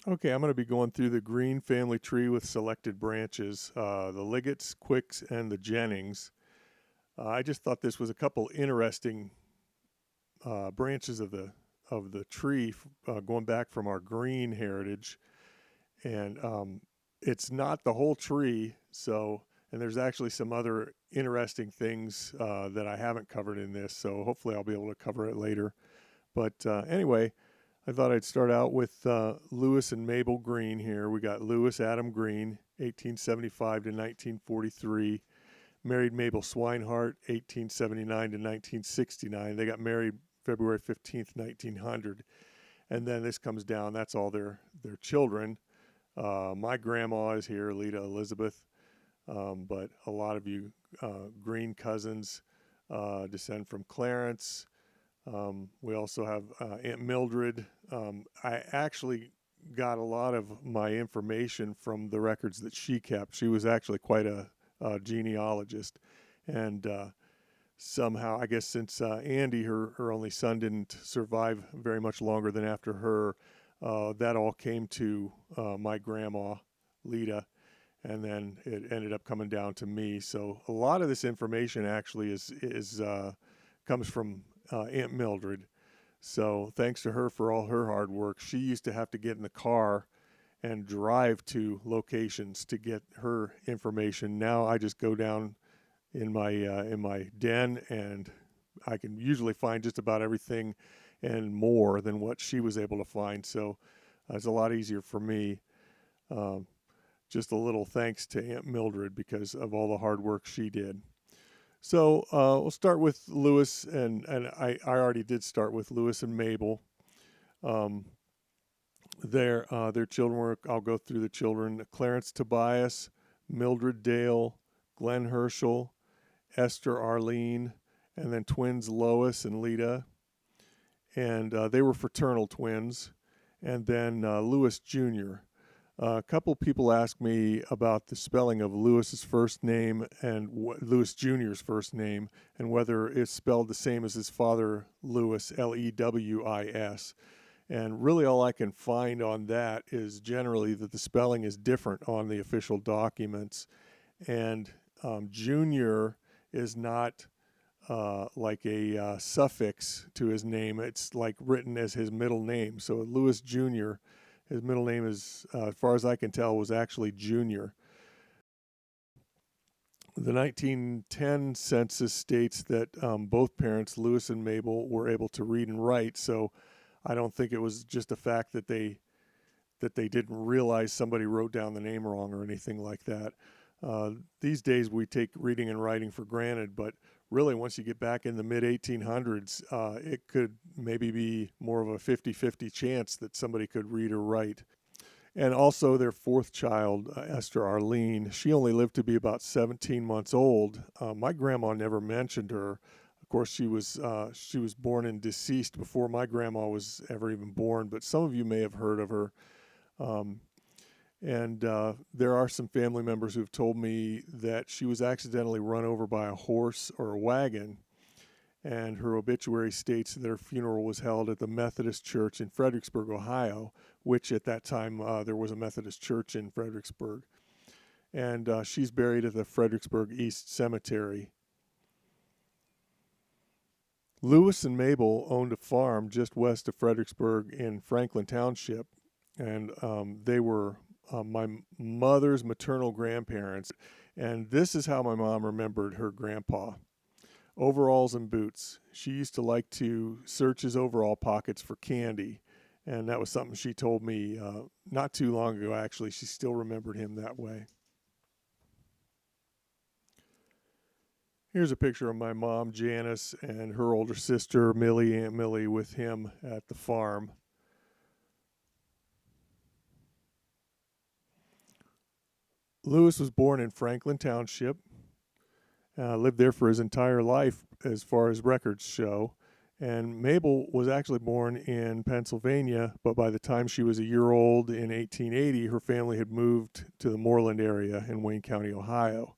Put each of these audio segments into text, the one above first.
Okay, I'm going to be going through the Green family tree with selected branches, the Liggetts, Quicks, and the Jennings. I just thought this was a couple interesting branches of the tree going back from our green heritage, and it's not the whole tree. So, and there's actually some other interesting things that I haven't covered in this. So hopefully I'll be able to cover it later. But anyway, I thought I'd start out with Lewis and Mabel Green here. We got Lewis Adam Green, 1875 to 1943. Married Mabel Swinehart, 1879 to 1969. They got married February 15th, 1900. And then this comes down. That's all their children. My grandma is here, Lita Elizabeth. But a lot of you Green cousins descend from Clarence. We also have Aunt Mildred. I actually got a lot of my information from the records that she kept. She was actually quite a genealogist. And somehow, I guess since Andy, her only son, didn't survive very much longer than after her, that all came to my grandma, Lita. And then it ended up coming down to me. So a lot of this information actually is comes from Aunt Mildred. So thanks to her for all her hard work. She used to have to get in the car and drive to locations to get her information. Now I just go down in my den, and I can usually find just about everything and more than what she was able to find. So it's a lot easier for me. Just a little thanks to Aunt Mildred because of all the hard work she did. So we'll start with Lewis, and I already did start with Lewis and Mabel. Their children were, I'll go through the children: Clarence Tobias, Mildred Dale, Glenn Herschel, Esther Arlene, and then twins Lois and Lita. And they were fraternal twins. And then Lewis Jr. A couple people asked me about the spelling of Lewis's first name and Lewis Jr.'s first name, and whether it's spelled the same as his father, Lewis, Lewis. And really all I can find on that is generally that the spelling is different on the official documents. And Jr. is not like a suffix to his name. It's like written as his middle name. So Lewis Jr., his middle name is, as far as I can tell, was actually Junior. The 1910 census states that both parents, Lewis and Mabel, were able to read and write. So I don't think it was just a fact that they didn't realize somebody wrote down the name wrong or anything like that. These days we take reading and writing for granted, but really once you get back in the mid-1800s, it could maybe be more of a 50-50 chance that somebody could read or write. And also their fourth child, Esther Arlene, she only lived to be about 17 months old. My grandma never mentioned her. Of course, she was born and deceased before my grandma was ever even born, but some of you may have heard of her. And there are some family members who've told me that she was accidentally run over by a horse or a wagon, and her obituary states that her funeral was held at the Methodist Church in Fredericksburg, Ohio, which at that time there was a Methodist church in Fredericksburg. And she's buried at the Fredericksburg East Cemetery. Lewis and Mabel owned a farm just west of Fredericksburg in Franklin Township, and they were my mother's maternal grandparents. And this is how my mom remembered her grandpa. Overalls and boots. She used to like to search his overall pockets for candy, and that was something she told me not too long ago, actually. She still remembered him that way. Here's a picture of my mom, Janice, and her older sister, Millie, Aunt Millie, with him at the farm. Lewis was born in Franklin Township, lived there for his entire life as far as records show. And Mabel was actually born in Pennsylvania, but by the time she was a year old in 1880, her family had moved to the Moreland area in Wayne County, Ohio.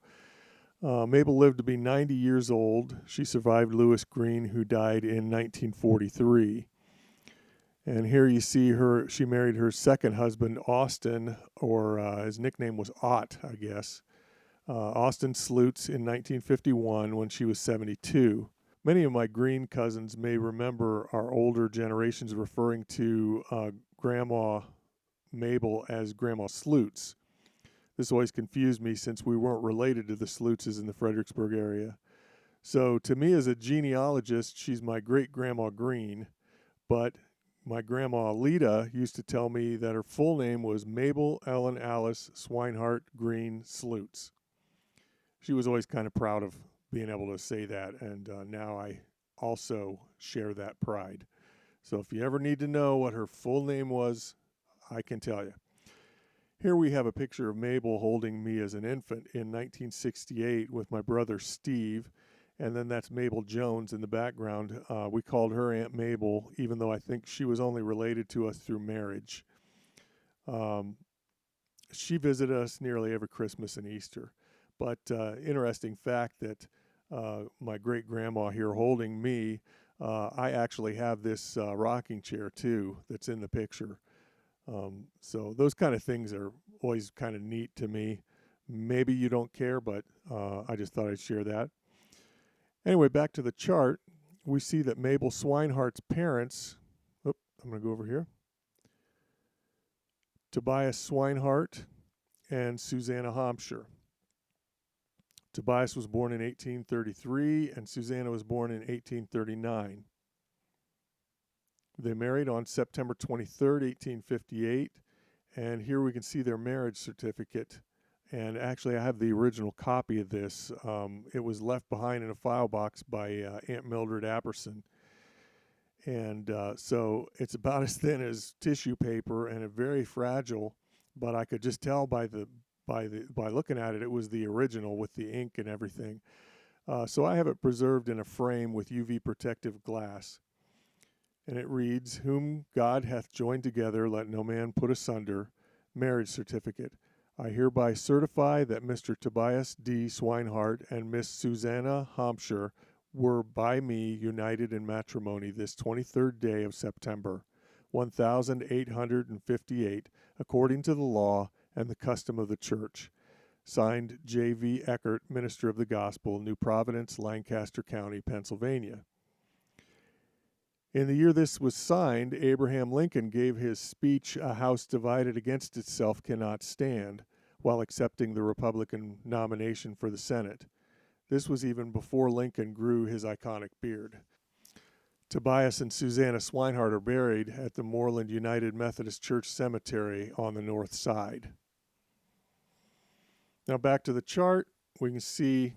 Mabel lived to be 90 years old. She survived Lewis Green, who died in 1943. And here you see her, she married her second husband, Austin, or his nickname was Ott, I guess. Austin Slutz in 1951 when she was 72. Many of my green cousins may remember our older generations referring to Grandma Mabel as Grandma Slutz. This always confused me since we weren't related to the Slutzes in the Fredericksburg area. So to me as a genealogist, she's my great-grandma Green, but my grandma Lita used to tell me that her full name was Mabel Ellen Alice Swinehart Green Slutz. She was always kind of proud of being able to say that, and now I also share that pride. So if you ever need to know what her full name was, I can tell you. Here we have a picture of Mabel holding me as an infant in 1968 with my brother Steve, and then that's Mabel Jones in the background. We called her Aunt Mabel, even though I think she was only related to us through marriage. She visited us nearly every Christmas and Easter. But interesting fact that my great-grandma here holding me, I actually have this rocking chair too that's in the picture. So those kind of things are always kind of neat to me. Maybe you don't care, but I just thought I'd share that. Anyway, back to the chart, we see that Mabel Swinehart's parents, I'm going to go over here, Tobias Swinehart and Susanna Homsher. Tobias was born in 1833 and Susanna was born in 1839. They married on September 23rd, 1858, and here we can see their marriage certificate. And actually, I have the original copy of this. It was left behind in a file box by Aunt Mildred Apperson. And so it's about as thin as tissue paper and very fragile, but I could just tell by looking at it, it was the original with the ink and everything. So I have it preserved in a frame with UV protective glass. And it reads, "Whom God hath joined together, let no man put asunder." Marriage certificate. I hereby certify that Mr. Tobias D. Swinehart and Miss Susanna Homsher were by me united in matrimony this 23rd day of September, 1858, according to the law and the custom of the church. Signed, J.V. Eckert, Minister of the Gospel, New Providence, Lancaster County, Pennsylvania. In the year this was signed, Abraham Lincoln gave his speech, "A house divided against itself cannot stand," while accepting the Republican nomination for the Senate. This was even before Lincoln grew his iconic beard. Tobias and Susanna Swinehart are buried at the Moreland United Methodist Church Cemetery on the north side. Now back to the chart, we can see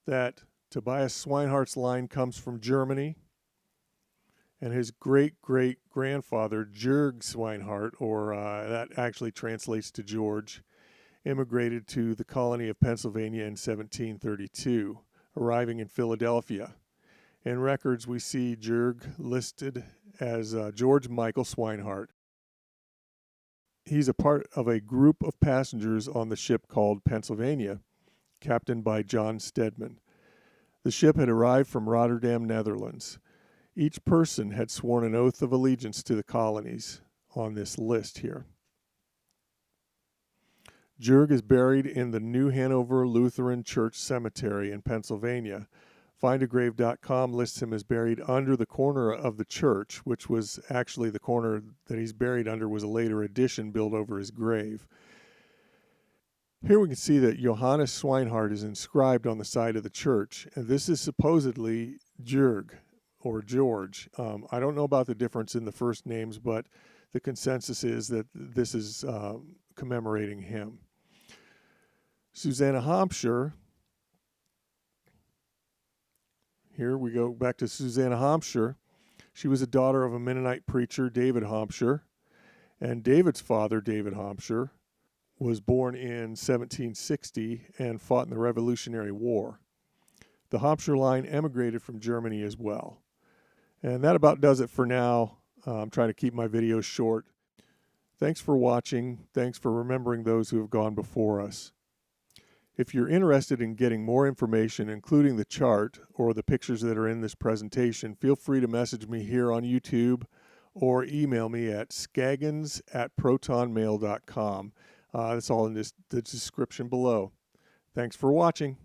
that Tobias Swinehart's line comes from Germany, and his great-great-grandfather, Jurg Swinehart, or that actually translates to George, immigrated to the colony of Pennsylvania in 1732, arriving in Philadelphia. In records, we see Jurg listed as George Michael Swinehart. He's a part of a group of passengers on the ship called Pennsylvania, captained by John Stedman. The ship had arrived from Rotterdam, Netherlands. Each person had sworn an oath of allegiance to the colonies on this list here. Jurg is buried in the New Hanover Lutheran Church Cemetery in Pennsylvania. Findagrave.com lists him as buried under the corner of the church, which was actually the corner that he's buried under was a later addition built over his grave. Here we can see that Johannes Swinehart is inscribed on the side of the church, and this is supposedly Jurg, or George. I don't know about the difference in the first names, but the consensus is that this is commemorating him. Susanna Homsher, here we go back to Susanna Homsher. She was a daughter of a Mennonite preacher, David Homsher, and David's father, David Homsher, was born in 1760 and fought in the Revolutionary War. The Homsher line emigrated from Germany as well. And that about does it for now. I'm trying to keep my videos short. Thanks for watching. Thanks for remembering those who have gone before us. If you're interested in getting more information, including the chart or the pictures that are in this presentation, feel free to message me here on YouTube or email me at scaggins@protonmail.com. That's all in the description below. Thanks for watching.